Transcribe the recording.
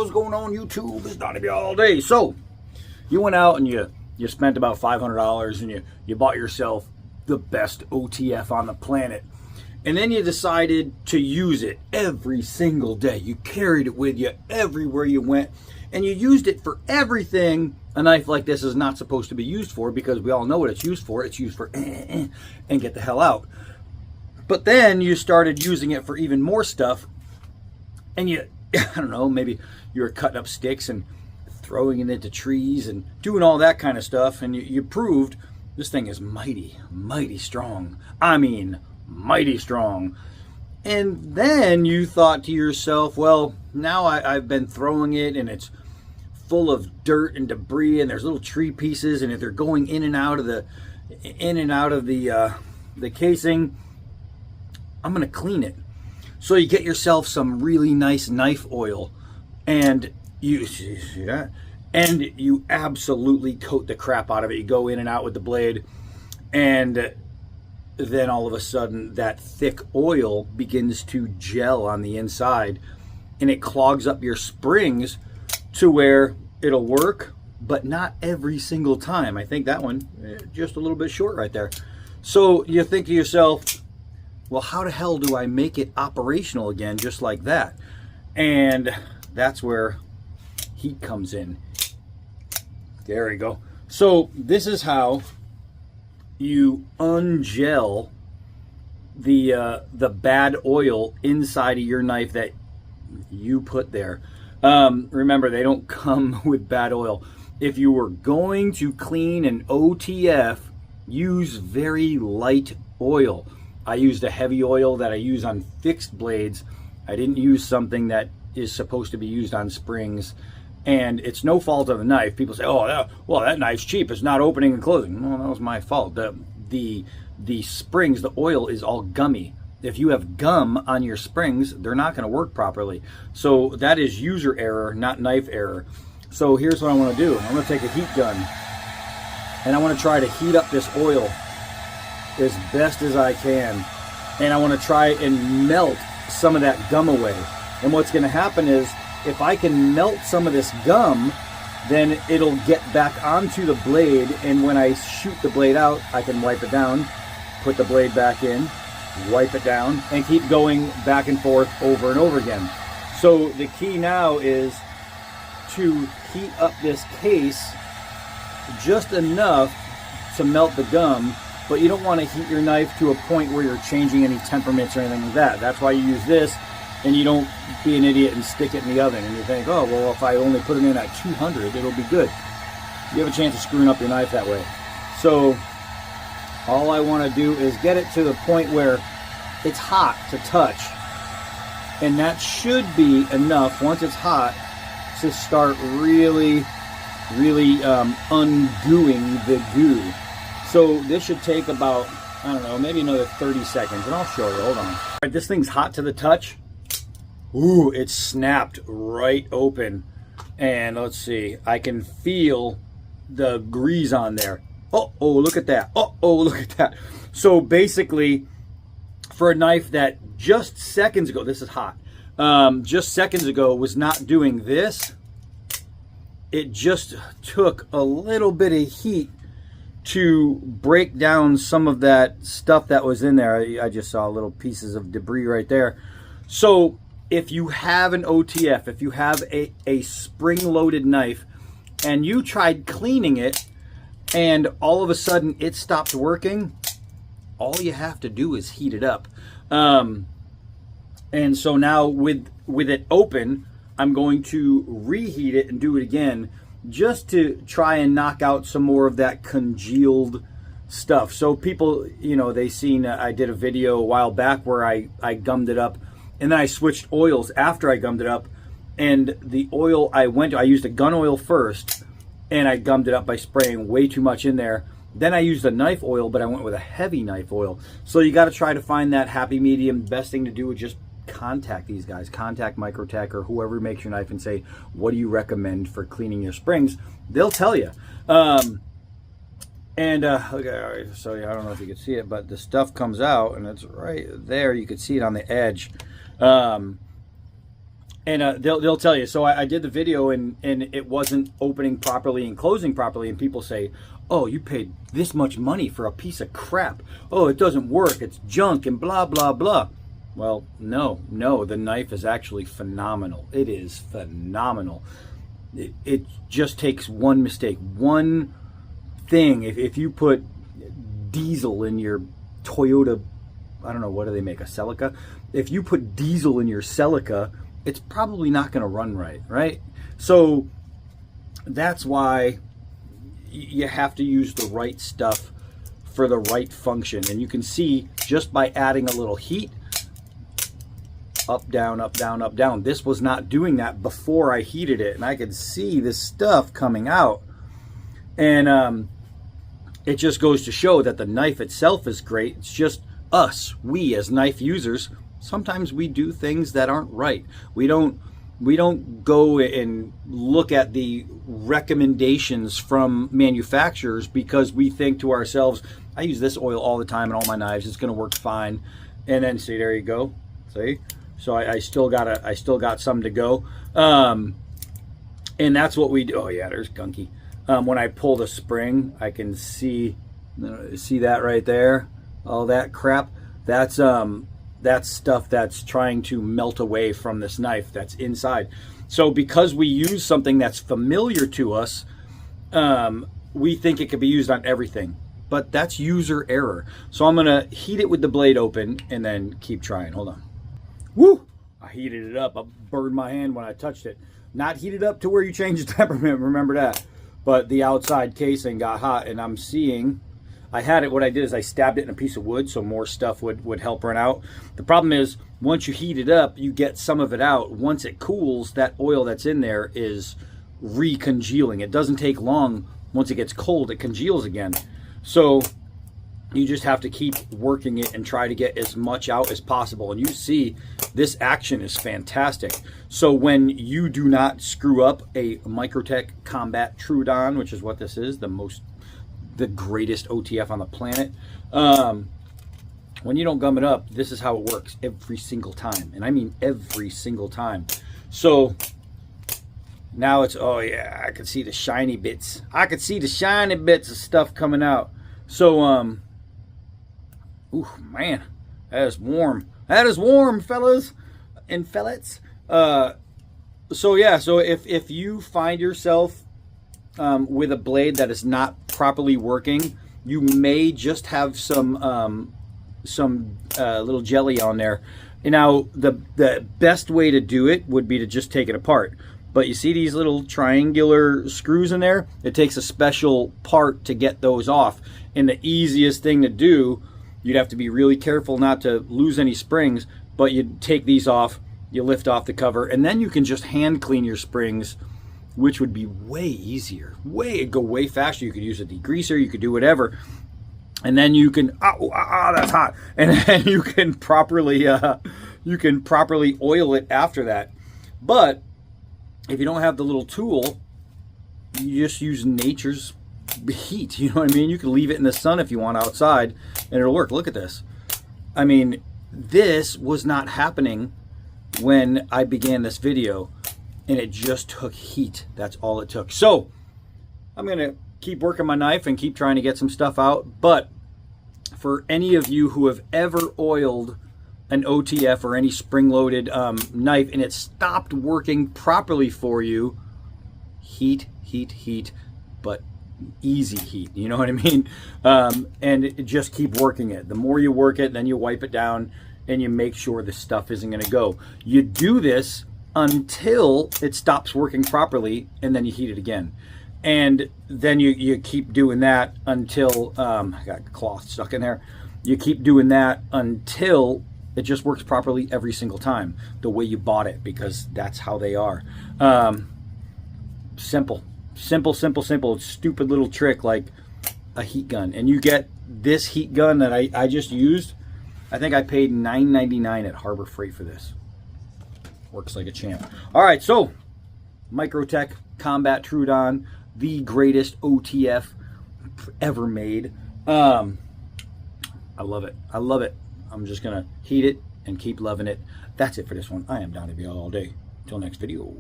what's going on YouTube? It's Donnie all day. So, you went out and you spent about $500 and you bought yourself the best OTF on the planet. And then you decided to use it every single day. You carried it with you everywhere you went. And you used it for everything a knife like this is not supposed to be used for, because we all know what it's used for. It's used for and get the hell out. But then you started using it for even more stuff. And you, I don't know, maybe you were cutting up sticks and throwing it into trees and doing all that kind of stuff. And you proved this thing is mighty, mighty strong. I mean, mighty strong. And then you thought to yourself, well, now I've been throwing it and it's full of dirt and debris and there's little tree pieces, and if they're going in and out of the casing, I'm gonna clean it. So you get yourself some really nice knife oil, and you see that, and you absolutely coat the crap out of it. You go in and out with the blade, and then all of a sudden that thick oil begins to gel on the inside, and it clogs up your springs to where it'll work, but not every single time. I think that one just a little bit short right there. So you think to yourself, well, how the hell do I make it operational again just like that? And that's where heat comes in. There we go. So this is how you ungel the bad oil inside of your knife that you put there. Remember, they don't come with bad oil. If you were going to clean an OTF, use very light oil. I used a heavy oil that I use on fixed blades. I didn't use something that is supposed to be used on springs. And it's no fault of the knife. People say, oh, well, that knife's cheap. It's not opening and closing. Well, that was my fault. The springs, the oil is all gummy. If you have gum on your springs, they're not going to work properly. So that is user error, not knife error. So here's what I want to do. I'm going to take a heat gun, and I want to try to heat up this oil as best as I can. And I want to try and melt some of that gum away. And what's going to happen is, if I can melt some of this gum, then it'll get back onto the blade, and when I shoot the blade out, I can wipe it down, put the blade back in, wipe it down, and keep going back and forth over and over again. So the key now is to heat up this case just enough to melt the gum, but you don't want to heat your knife to a point where you're changing any temperaments or anything like that. That's why you use this, and you don't be an idiot and stick it in the oven and you think, oh, well, if I only put it in at 200, it'll be good. You have a chance of screwing up your knife that way. So all I want to do is get it to the point where it's hot to touch, and that should be enough once it's hot to start really undoing the goo. So this should take about, I don't know, maybe another 30 seconds, and I'll show you. Hold on. All right, this thing's hot to the touch. Ooh, it snapped right open. And let's see, I can feel the grease on there. Oh, look at that. Oh, look at that. So basically, for a knife that just seconds ago, this is hot, just seconds ago was not doing this, it just took a little bit of heat to break down some of that stuff that was in there. I just saw little pieces of debris right there. So if you have an OTF, if you have a spring-loaded knife, and you tried cleaning it, and all of a sudden it stopped working, all you have to do is heat it up. And so now with it open, I'm going to reheat it and do it again, just to try and knock out some more of that congealed stuff. So people, you know, they seen, I did a video a while back where I gummed it up, and then I switched oils after I gummed it up, and the oil I used a gun oil first, and I gummed it up by spraying way too much in there. Then I used a knife oil, but I went with a heavy knife oil. So you got to try to find that happy medium. Best thing to do is just contact these guys, contact Microtech or whoever makes your knife and say, what do you recommend for cleaning your springs? They'll tell you. Okay, so I don't know if you can see it, but the stuff comes out and it's right there. You can see it on the edge. And And they'll tell you. So I did the video and it wasn't opening properly and closing properly. And people say, oh, you paid this much money for a piece of crap. Oh, it doesn't work. It's junk and blah, blah, blah. Well, no, the knife is actually phenomenal. It is phenomenal. It just takes one mistake, one thing. If you put diesel in your Toyota, I don't know, what do they make, a Celica? If you put diesel in your Celica, it's probably not going to run right? So that's why you have to use the right stuff for the right function. And you can see just by adding a little heat, up, down, up, down, up, down. This was not doing that before I heated it. And I could see this stuff coming out. And it just goes to show that the knife itself is great. It's just us, we as knife users, sometimes we do things that aren't right. We don't go and look at the recommendations from manufacturers because we think to ourselves, I use this oil all the time in all my knives, it's going to work fine. And then see, there you go. See? So I still got some to go. And that's what we do. Oh yeah, there's gunky. When I pull the spring, I can see that right there. All that crap. That's stuff that's trying to melt away from this knife that's inside. So because we use something that's familiar to us, we think it could be used on everything. But that's user error. So I'm gonna heat it with the blade open and then keep trying. Hold on. Woo! I heated it up. I burned my hand when I touched it. Not heated up to where you change the temperament, remember that. But the outside casing got hot, and I'm seeing, I had it, what I did is I stabbed it in a piece of wood so more stuff would help run out. The problem is, once you heat it up, you get some of it out. Once it cools, that oil that's in there is recongealing. It doesn't take long. Once it gets cold, it congeals again. So you just have to keep working it and try to get as much out as possible. And you see, this action is fantastic. So when you do not screw up a Microtech Combat Troodon, which is what this is, the greatest OTF on the planet, when you don't gum it up, this is how it works every single time. And I mean every single time. So now it's, oh yeah, I can see the shiny bits. I can see the shiny bits of stuff coming out. So, ooh, man, that is warm. That is warm, fellas and fellets. So yeah, so if you find yourself with a blade that is not properly working, you may just have some little jelly on there. And now the best way to do it would be to just take it apart. But you see these little triangular screws in there? It takes a special part to get those off. And the easiest thing to do, you'd have to be really careful not to lose any springs, but you take these off, you lift off the cover, and then you can just hand clean your springs, which would be way easier. Go way faster. You could use a degreaser, you could do whatever. And then you can, that's hot. And then you can properly oil it after that. But if you don't have the little tool, you just use nature's heat. You know what I mean? You can leave it in the sun if you want outside and it'll work. Look at this. I mean, this was not happening when I began this video, and it just took heat. That's all it took. So I'm going to keep working my knife and keep trying to get some stuff out. But for any of you who have ever oiled an OTF or any spring-loaded knife and it stopped working properly for you, heat, but easy heat, you know what I mean? And just keep working it. The more you work it, then you wipe it down and you make sure the stuff isn't going to go. You do this until it stops working properly, and then you heat it again. And then you keep doing that until, I got cloth stuck in there. You keep doing that until it just works properly every single time, the way you bought it, because that's how they are. Simple. Stupid little trick like a heat gun. And you get this heat gun that I just used. I think I paid $9.99 at Harbor Freight for this. Works like a champ. All right, so Microtech Combat Troodon, the greatest OTF ever made. I love it. I'm just gonna heat it and keep loving it. That's it for this one. I am Donnie all day. Till next video.